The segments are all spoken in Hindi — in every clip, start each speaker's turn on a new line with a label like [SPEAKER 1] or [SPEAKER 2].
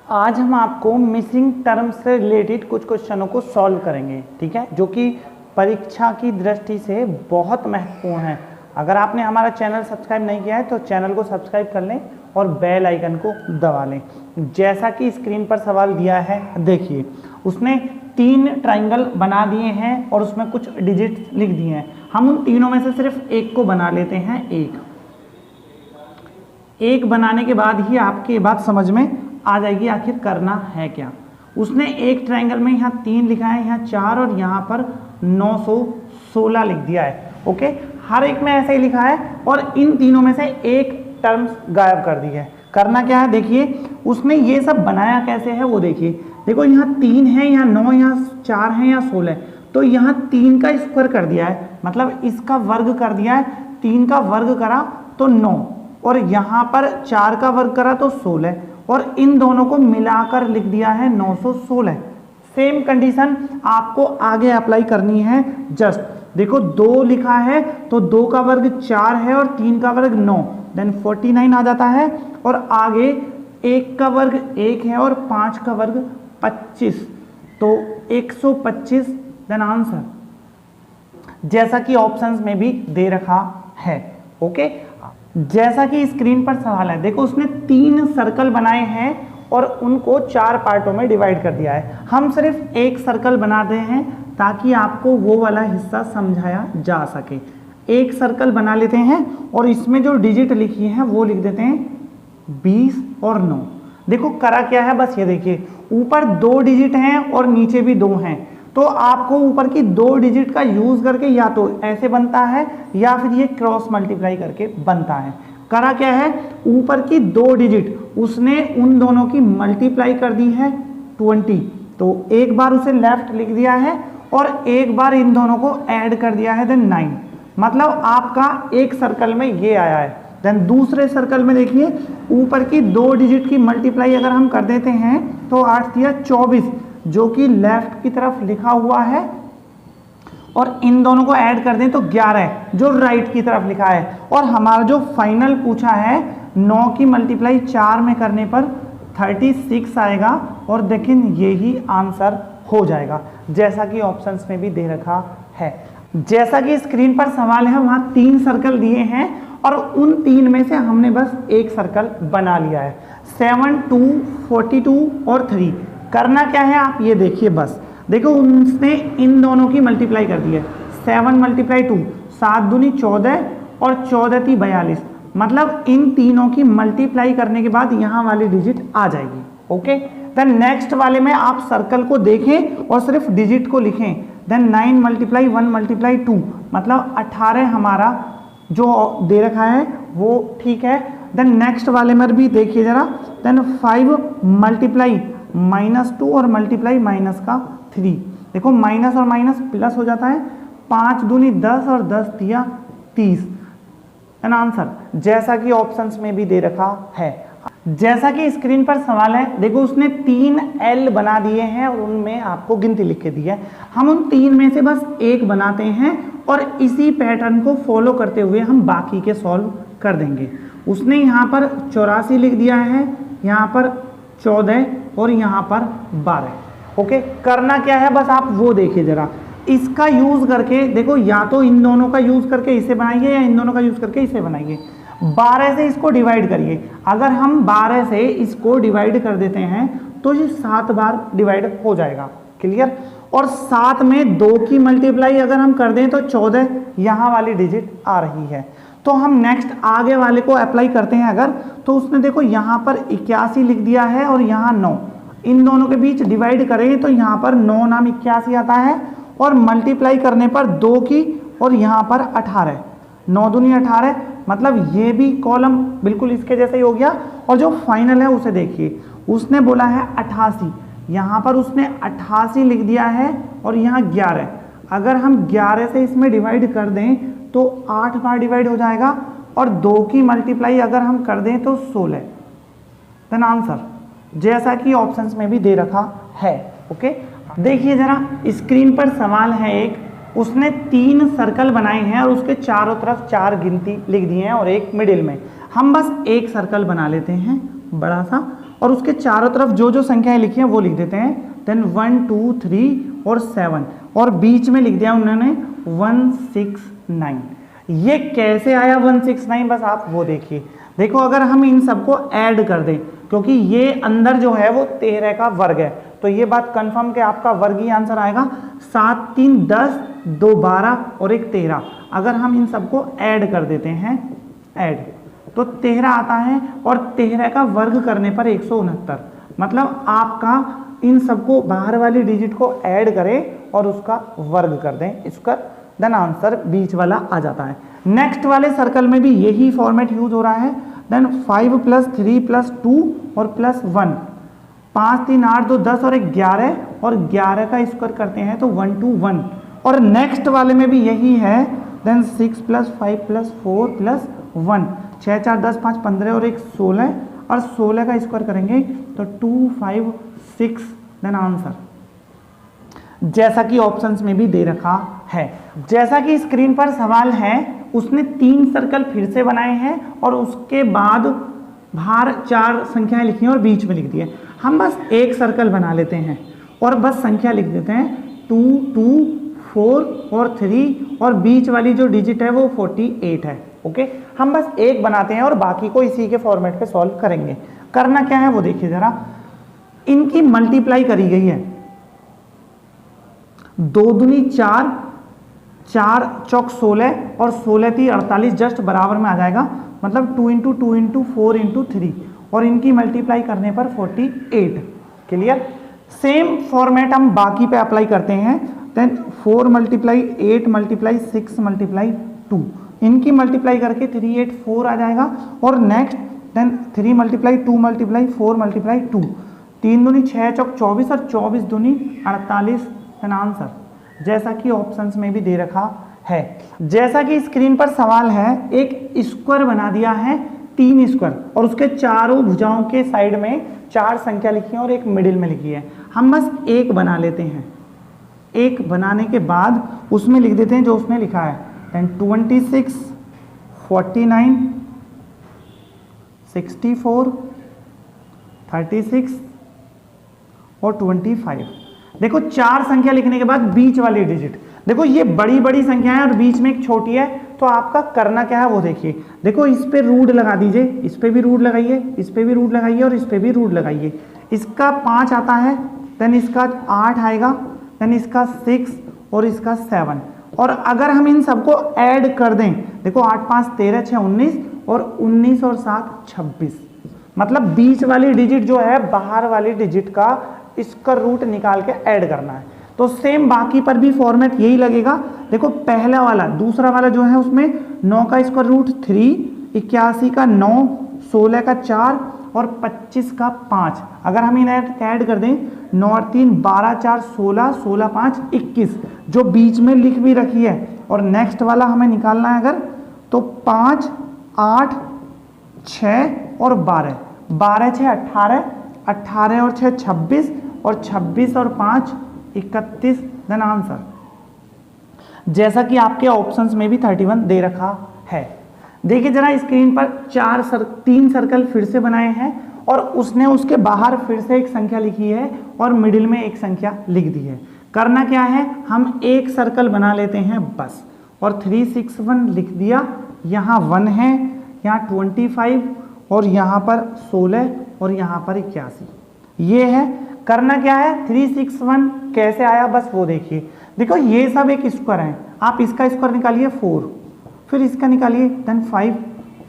[SPEAKER 1] आज हम आपको मिसिंग टर्म से रिलेटेड कुछ क्वेश्चनों को सॉल्व करेंगे, ठीक है, जो कि परीक्षा की दृष्टि से बहुत महत्वपूर्ण है। अगर आपने हमारा चैनल सब्सक्राइब नहीं किया है तो चैनल को सब्सक्राइब कर लें और बेल आइकन को दबा लें। जैसा कि स्क्रीन पर सवाल दिया है, देखिए उसने 3 ट्राइंगल बना दिए हैं और उसमें कुछ डिजिट लिख दिए हैं। हम उन तीनों में से सिर्फ एक को बना लेते हैं। एक बनाने के बाद ही आपकी बात समझ में आ जाएगी आखिर करना है क्या। उसने एक ट्रायंगल में यहाँ 3 लिखा है, यहाँ 4 और यहाँ पर 916 लिख दिया है। ओके, हर एक में ऐसे ही लिखा है और इन तीनों में से एक टर्म्स गायब कर दी है। करना क्या है, देखिए उसने ये सब बनाया कैसे है वो देखिए। देखो यहाँ 3 है, यहाँ 9, यहाँ 4 है, यहाँ 16, तो यहाँ 3 का स्क्वायर कर दिया है, मतलब इसका वर्ग कर दिया है। 3 का वर्ग करा तो 9 और यहाँ पर 4 का वर्ग करा तो 16 और इन दोनों को मिलाकर लिख दिया है 916। सेम कंडीशन आपको आगे अप्लाई करनी है। जस्ट देखो 2 लिखा है तो 2 का वर्ग 4 है और 3 का वर्ग 9, देन 49 आ जाता है। और आगे 1 का वर्ग 1 है और 5 का वर्ग 25, तो 125 देन आंसर, जैसा कि ऑप्शंस में भी दे रखा है। ओके, जैसा कि स्क्रीन पर सवाल है, देखो उसने 3 सर्कल बनाए हैं और उनको 4 पार्टों में डिवाइड कर दिया है। हम सिर्फ एक सर्कल बनाते हैं ताकि आपको वो वाला हिस्सा समझाया जा सके। एक सर्कल बना लेते हैं और इसमें जो डिजिट लिखी है वो लिख देते हैं 20 और 9। देखो करा क्या है, बस ये देखिए ऊपर 2 डिजिट हैं और नीचे भी 2 हैं, तो आपको ऊपर की 2 डिजिट का यूज करके या तो ऐसे बनता है या फिर ये क्रॉस मल्टीप्लाई करके बनता है। करा क्या है, ऊपर की 2 डिजिट उसने उन दोनों की मल्टीप्लाई कर दी है 20, तो एक बार उसे लेफ्ट लिख दिया है और एक बार इन दोनों को ऐड कर दिया है, देन 9। मतलब आपका एक सर्कल में ये आया है। देन दूसरे सर्कल में देखिए ऊपर की 2 डिजिट की मल्टीप्लाई अगर हम कर देते हैं तो 8 या 24, जो कि लेफ्ट की तरफ लिखा हुआ है, और इन दोनों को ऐड कर दें तो 11, जो राइट की तरफ लिखा है। और हमारा जो फाइनल पूछा है 9 की मल्टीप्लाई 4 में करने पर 36 आएगा और देखिए यही आंसर हो जाएगा, जैसा कि ऑप्शंस में भी दे रखा है। जैसा कि स्क्रीन पर सवाल है, वहां 3 सर्कल दिए हैं और उन 3 में से हमने बस एक सर्कल बना लिया है। 7, 2, 42 और 3। करना क्या है आप ये देखिए, बस देखो उसने इन दोनों की मल्टीप्लाई कर दी है। 7 × 2 7 दूनी 14 और 14 × 42, मतलब इन तीनों की मल्टीप्लाई करने के बाद यहाँ वाली डिजिट आ जाएगी। ओके, देन नेक्स्ट वाले में आप सर्कल को देखें और सिर्फ डिजिट को लिखें। देन 9 × 1 × 2, मतलब 18 हमारा जो दे रखा है वो ठीक है। देन नेक्स्ट वाले में भी देखिए जरा, देन 5 × -2 और मल्टीप्लाई माइनस का 3, देखो माइनस और माइनस प्लस हो जाता है। 5 दूनी 10 और 10 दिया 30, एन आंसर, जैसा कि ऑप्शंस में भी दे रखा है। जैसा कि स्क्रीन पर सवाल है, देखो उसने 3 L बना दिए हैं और उनमें आपको गिनती लिख के दी है। हम उन 3 में से बस एक बनाते हैं और इसी पैटर्न को फॉलो करते हुए हम बाकी के सॉल्व कर देंगे। उसने यहाँ पर 84 लिख दिया है, यहाँ पर 14 और यहाँ पर 12। ओके, करना क्या है, बस आप वो देखिए जरा, इसका यूज करके देखो, या तो इन दोनों का यूज करके इसे बनाइए या इन दोनों का यूज करके इसे बनाइए। 12 से इसको डिवाइड करिए। अगर हम 12 से इसको डिवाइड कर देते हैं तो ये 7 बार डिवाइड हो जाएगा। क्लियर। और 7 में 2 की मल्टीप्लाई अगर हम कर दें तो 14 यहाँ वाली डिजिट आ रही है। तो हम नेक्स्ट आगे वाले को अप्लाई करते हैं अगर, तो उसने देखो यहाँ पर 81 लिख दिया है और यहाँ 9, इन दोनों के बीच डिवाइड करें तो यहाँ पर 9 नाम 81 आता है और मल्टीप्लाई करने पर 2 की और यहाँ पर 18, 9 दूनी 18, मतलब ये भी कॉलम बिल्कुल इसके जैसा ही हो गया। और जो फाइनल है उसे देखिए, उसने बोला है 88, यहाँ पर उसने 88 लिख दिया है और यहाँ 11। अगर हम 11 से इसमें डिवाइड कर दें तो 8 बार डिवाइड हो जाएगा और 2 की मल्टीप्लाई अगर हम कर दें तो 16, देन आंसर, जैसा कि ऑप्शंस में भी दे रखा है। ओके, देखिए जरा स्क्रीन पर सवाल है एक, उसने 3 सर्कल बनाए हैं और उसके चारों तरफ 4 गिनती लिख दी हैं और एक मिडिल में। हम बस एक सर्कल बना लेते हैं बड़ा सा और उसके चारों तरफ जो जो संख्याएं लिखी हैं वो लिख देते हैं। देन 1 2 3 और 7 और बीच में लिख दिया उन्होंने 169। ये कैसे आया 169, बस आप वो देखिए। देखो अगर हम इन सबको ऐड कर दें, क्योंकि ये अंदर जो है वो 13 का वर्ग है, तो ये बात कंफर्म कि आपका वर्ग ही आंसर आएगा। 7 3 10, 2 12 और 1 13। अगर हम इन सबको ऐड कर देते हैं, ऐड, तो 13 आता है और 13 का वर्ग करने पर 169। मतलब आपका इन सबको बाहर वाली डिजिट को ऐड करें और उसका वर्ग कर दें, इसका देन आंसर बीच वाला आ जाता है। नेक्स्ट वाले सर्कल में भी यही फॉर्मेट यूज हो रहा है। देन 5 + 3 + 2 और +1, 5 3 8 2 10 और 11, और 11 का स्क्वायर करते हैं तो 1 2 1। और नेक्स्ट वाले में भी यही है। देन 6 + 5 + 4 + 1, 6 4 10 5 15 और 1 16, और 16 का स्क्वायर करेंगे तो 2 5 6। देन आंसर जैसा कि ऑप्शंस में भी दे रखा है। जैसा कि स्क्रीन पर सवाल है, उसने 3 सर्कल फिर से बनाए हैं और उसके बाद बाहर 4 संख्याएं लिखी हैं और बीच में लिख दिए। हम बस एक सर्कल बना लेते हैं और बस संख्या लिख देते हैं 2 2 4 और 3, और बीच वाली जो डिजिट है वो 48 है। ओके, हम बस एक बनाते हैं और बाकी को इसी के फॉर्मेट पे सॉल्व करेंगे। करना क्या है वो देखिए जरा। इनकी मल्टीप्लाई करी गई है, 2 दूनी 4, 4 चौक 16 और 16 3 48 जस्ट बराबर में आ जाएगा। मतलब 2 × 2 × 4 × 3, और इनकी मल्टीप्लाई करने पर 48। क्लियर। सेम फॉर्मेट हम बाकी पे अप्लाई करते हैं। देन 4 × 8 × 6 × 2, इनकी मल्टीप्लाई करके 384 आ जाएगा। और नेक्स्ट देन 3 × 2 × 4 × 2, 3 दूनी 6 चौक 24 और 24 दूनी 48। देन आंसर जैसा कि ऑप्शंस में भी दे रखा है। जैसा कि स्क्रीन पर सवाल है, एक स्क्वायर बना दिया है, 3 स्क्वायर, और उसके चारों भुजाओं के साइड में 4 संख्या लिखी है और एक मिडिल में लिखी है। हम बस एक बना लेते हैं। एक बनाने के बाद उसमें लिख देते हैं जो उसने लिखा है। देन 26 49 64 36 और 25। देखो 4 संख्या लिखने के बाद बीच वाली डिजिट, देखो ये बड़ी बड़ी संख्या है और बीच में एक छोटी है, तो आपका करना क्या है वो देखिए। देखो इस पे रूट लगा दीजिए, इस पे भी रूट लगाइए, इस पे भी रूट लगाइए और इस पे भी रूट लगाइए। इसका 5 आता है, देन इसका 8 आएगा, देन इसका 6 और इसका 7। और अगर हम इन सबको ऐड कर दें, देखो 8 5 13 6 19 और 19 और 7 26। मतलब बीच वाली डिजिट जो है बाहर वाली डिजिट का इसका रूट निकाल के ऐड करना है। तो सेम बाकी पर भी फॉर्मेट यही लगेगा। देखो पहला वाला, दूसरा वाला जो है उसमें 9 का स्क्वायर रूट 3, 81 का 9, 16 का 4 और 25 का 5। अगर हम इन्हें ऐड कर दें, 9 और 3 12 4 16, 16 5 21, जो बीच में लिख भी रखी है। और नेक्स्ट वाला हमें निकालना है अगर, तो 5 8 6 और 12, 12 6 18, 18 और 6 26 और 26 और 5 31। देन आंसर जैसा कि आपके ऑप्शंस में भी 31 दे रखा है। देखिए जरा स्क्रीन पर 3 सर्कल फिर से बनाए हैं और उसने उसके बाहर फिर से एक संख्या लिखी है और मिडिल में एक संख्या लिख दी है। करना क्या है, हम एक सर्कल बना लेते हैं बस, और 361 लिख दिया। यहाँ 1 है, यहाँ 25 और यहाँ पर 16 और यहाँ पर 81, ये है। करना क्या है, 361 कैसे आया बस वो देखिए। देखो ये सब एक स्क्वायर है, आप इसका स्क्वायर निकालिए 4, फिर इसका निकालिए देन 5,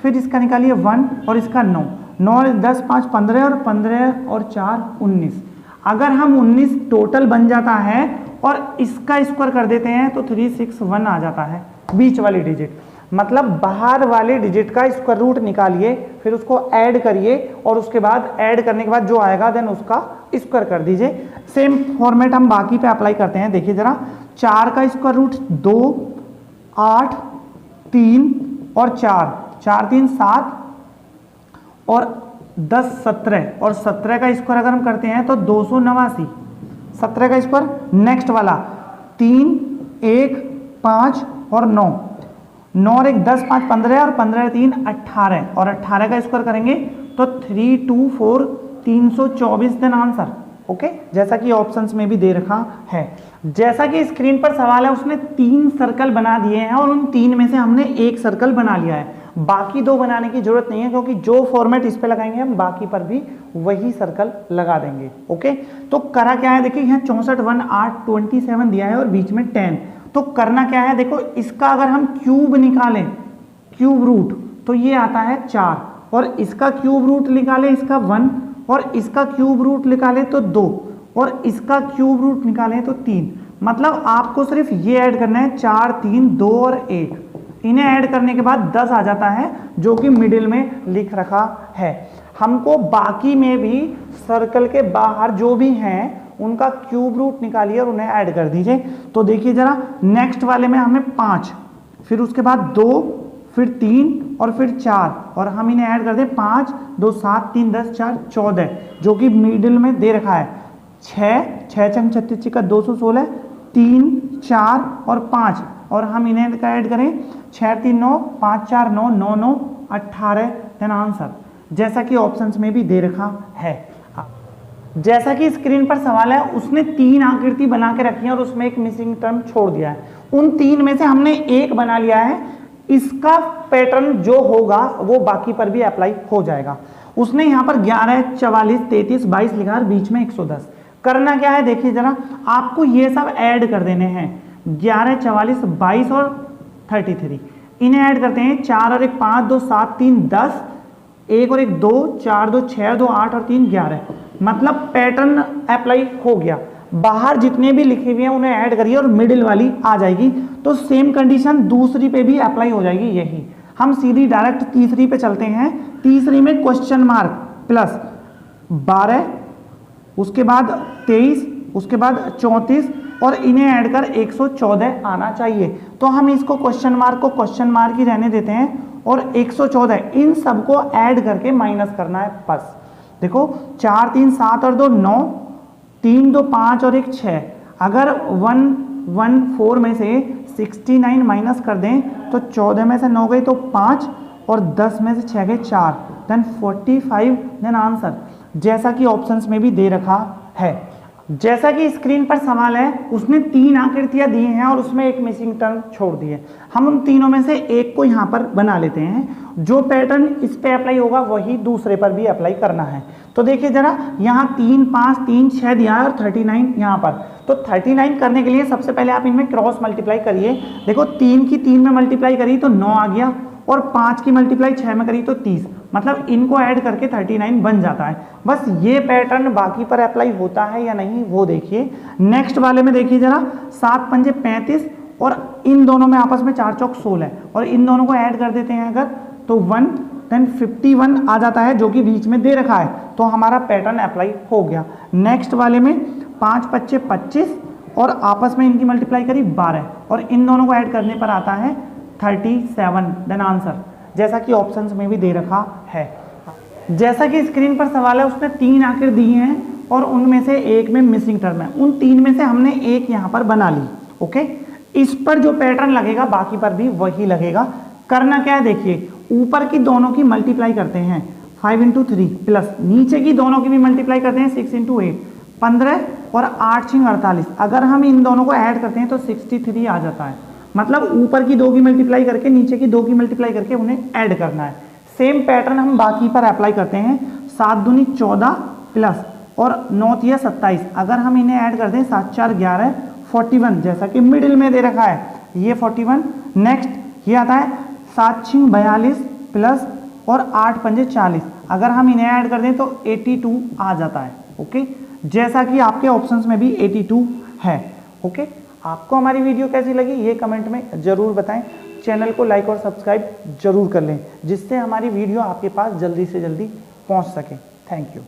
[SPEAKER 1] फिर इसका निकालिए 1 और इसका 9, 9 और 10 5 15 और 15 और 4 19। अगर हम 19 टोटल बन जाता है और इसका स्क्वायर कर देते हैं तो 361 आ जाता है बीच वाली डिजिट। मतलब बाहर वाले डिजिट का स्क्वायर रूट निकालिए, फिर उसको ऐड करिए और उसके बाद ऐड करने के बाद जो आएगा देन उसका स्क्वायर कर दीजिए। सेम फॉर्मेट हम बाकी पे अप्लाई करते हैं। देखिए जरा, 4 का स्क्वायर रूट 2 8 3 और 4, 4 3 7 और 10 17, और 17 का स्क्वायर अगर हम करते हैं तो 289। 17 का स्क्वायर नेक्स्ट वाला 3 1 5 और 9, 9 और 1 10 5 15 और 15 3 18, और 18 का स्क्वायर करेंगे तो 3 2 4 324 देन आंसर। ओके, जैसा कि ऑप्शंस में भी दे रखा है। जैसा कि स्क्रीन पर सवाल है, उसने 3 सर्कल बना दिए हैं और उन 3 में से हमने एक सर्कल बना लिया है, बाकी 2 बनाने की जरूरत नहीं है, क्योंकि जो फॉर्मेट इस पे लगाएंगे हम बाकी पर भी वही सर्कल लगा देंगे। ओके, तो करा क्या है, देखिए यहाँ 64 1 8 27 दिया है और बीच में 10। तो करना क्या है, देखो इसका अगर हम क्यूब निकालें, क्यूब रूट, तो ये आता है 4, और इसका क्यूब रूट निकालें इसका 1, और इसका क्यूब रूट निकालें तो 2, और इसका क्यूब रूट निकालें तो 3। मतलब आपको सिर्फ ये ऐड करना है 4 3 2 और 1, इन्हें ऐड करने के बाद 10 आ जाता है, जो कि मिडिल में लिख रखा है। हमको बाकी में भी सर्कल के बाहर जो भी हैं उनका क्यूब रूट निकालिए और उन्हें ऐड कर दीजिए। तो देखिए जरा, नेक्स्ट वाले में हमें 5, फिर उसके बाद 2, फिर 3 और फिर 4, और हम इन्हें ऐड कर दें 5 2 7 3 10 4 14, जो कि मिडिल में दे रखा है। 6 6 छंग 36 का 216, 3 4 और 5, और हम इन्हें ऐड करें 6 3 9 5 4 9 9 9 18 देन आंसर, जैसा कि ऑप्शंस में भी दे रखा है। जैसा कि स्क्रीन पर सवाल है, उसने 3 आकृति बना के रखी है और उसमें एक मिसिंग टर्म छोड़ दिया है। उन 3 में से हमने एक बना लिया है, इसका पैटर्न जो होगा वो बाकी पर भी अप्लाई हो जाएगा। उसने यहाँ पर 11 44 33 22 लिखा और बीच में 110। करना क्या है, देखिए जरा, आपको ये सब ऐड कर देने हैं, 11 44 22 और 33, इन्हें ऐड करते हैं। 4 और 1 5 2 7 3 10, 1 और 1 2 4 2 6 2 8 और 3 11, मतलब पैटर्न अप्लाई हो गया। बाहर जितने भी लिखे हुए हैं उन्हें ऐड करिए और मिडिल वाली आ जाएगी। तो सेम कंडीशन दूसरी पे भी अप्लाई हो जाएगी। यही हम सीधी डायरेक्ट तीसरी पे चलते हैं। तीसरी में क्वेश्चन मार्क प्लस 12, उसके बाद 23, उसके बाद 34, और इन्हें ऐड कर 114 आना चाहिए। तो हम इसको क्वेश्चन मार्क को क्वेश्चन मार्क ही रहने देते हैं और 114 इन सबको ऐड करके माइनस करना है बस। देखो 4 3 7 और 2 9, 3 2 5 और 1 6। अगर 114 में से 69 माइनस कर दें तो 14 में से 9 गई तो 5 और 10 में से 6 गए 4, देन 45 देन आंसर, जैसा कि ऑप्शंस में भी दे रखा है। जैसा कि स्क्रीन पर सवाल है, उसने 3 आकृतियां दी हैं और उसमें एक मिसिंग टर्म छोड़ दी है। हम उन तीनों में से एक को यहाँ पर बना लेते हैं, जो पैटर्न इस पे अप्लाई होगा वही दूसरे पर भी अप्लाई करना है। तो देखिए जरा, यहाँ 3 5 3 6 दिया है और 39 यहाँ पर। तो 39 करने के लिए सबसे पहले आप इनमें क्रॉस मल्टीप्लाई करिए। देखो 3 की 3 में मल्टीप्लाई करी तो 9 आ गया, और 5 की मल्टीप्लाई 6 में करी तो 30, मतलब इनको ऐड करके 39 बन जाता है। बस ये पैटर्न बाकी पर अप्लाई होता है या नहीं वो देखिए। नेक्स्ट वाले में देखिए जरा, 7 पंजे 35 और इन दोनों में आपस में 4 चौक 16, और इन दोनों को ऐड कर देते हैं अगर तो 1, देन 51 आ जाता है, जो कि बीच में दे रखा है। तो हमारा पैटर्न अप्लाई हो गया। नेक्स्ट वाले में 5 पच्चे 25 और आपस में इनकी मल्टीप्लाई करी 12, और इन दोनों को ऐड करने पर आता है 37 देन आंसर, जैसा कि ऑप्शंस में भी दे रखा है। जैसा कि स्क्रीन पर सवाल है, उसने 3 आकृति दी हैं और उनमें से एक में मिसिंग टर्म है। उन 3 में से हमने एक यहाँ पर बना ली। ओके, इस पर जो पैटर्न लगेगा बाकी पर भी वही लगेगा। करना क्या है, देखिए ऊपर की दोनों की मल्टीप्लाई करते हैं 5 × 3 प्लस नीचे की दोनों की भी मल्टीप्लाई करते हैं 6 × 8 15 और 8 6 48। अगर हम इन दोनों को ऐड करते हैं तो 63 आ जाता है। मतलब ऊपर की 2 की मल्टीप्लाई करके नीचे की 2 की मल्टीप्लाई करके उन्हें ऐड करना है। सेम पैटर्न हम बाकी पर अप्लाई करते हैं। 7 दूनी 14 प्लस और 9 तिया 27। अगर हम इन्हें ऐड कर दें 7 4 11 41, जैसा कि मिडिल में दे रखा है ये 41। नेक्स्ट ये आता है 7 6 42 प्लस और 8 पंजे 40। अगर हम इन्हें ऐड कर दें तो 82 आ जाता है। ओके, जैसा कि आपके ऑप्शंस में भी 82 है। ओके, आपको हमारी वीडियो कैसी लगी ये कमेंट में ज़रूर बताएं। चैनल को लाइक और सब्सक्राइब जरूर कर लें, जिससे हमारी वीडियो आपके पास जल्दी से जल्दी पहुंच सके। Thank you.